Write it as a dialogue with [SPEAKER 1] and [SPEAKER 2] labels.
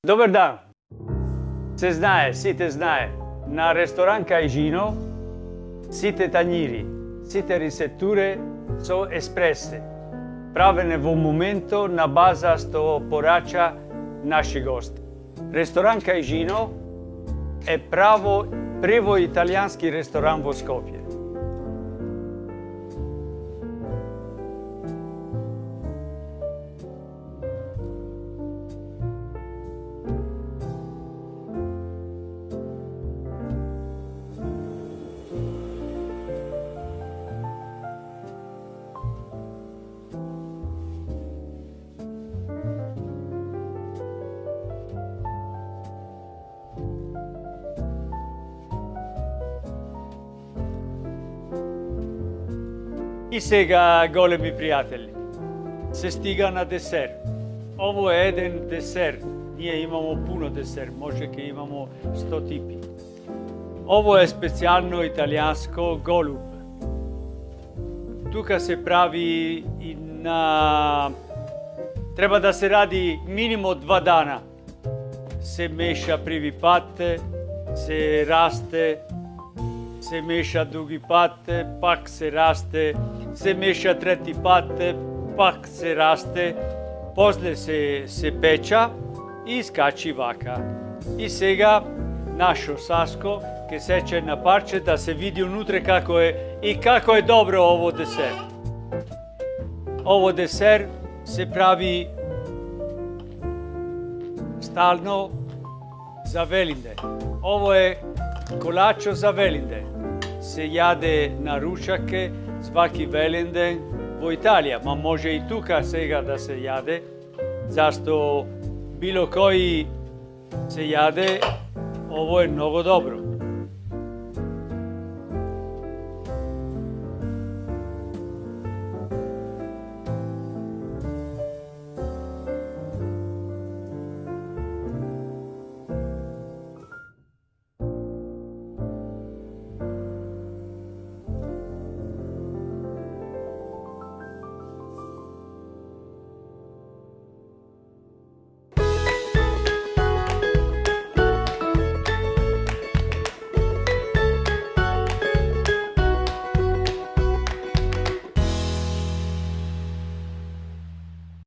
[SPEAKER 1] Dobar dan. Se znае, сите знае. На ресторан Кајжино, сите тањири, сите рецептуре со еспресе, правене во моменто на база што порача наши гости. Ресторан Кајжино е прво италијански ресторан во Скопје. И сега, големи пријатели, се стига на десер. Ово е еден десер. Ние имамо пуно десер, може ке имамо 100 типи. Ово е специјално италијанско голуб. Тука се прави и на... Треба да се ради минимум 2 дана. Се меша први пат, се расте, се меша други пат, пак се расте, се меша трети пат, пак се расте, после се печа и скачи вака. И сега нашо Саско ке сече на парче да се види унутре како е и како е добро ово десер. Ово десер се прави стално за Велинде. Ово е колачо за Велинде. Се јаде на рушаке сваки Велинден во Италија, ма може и тука сега да се јаде, зашто било кој се јаде, ово е многу добро.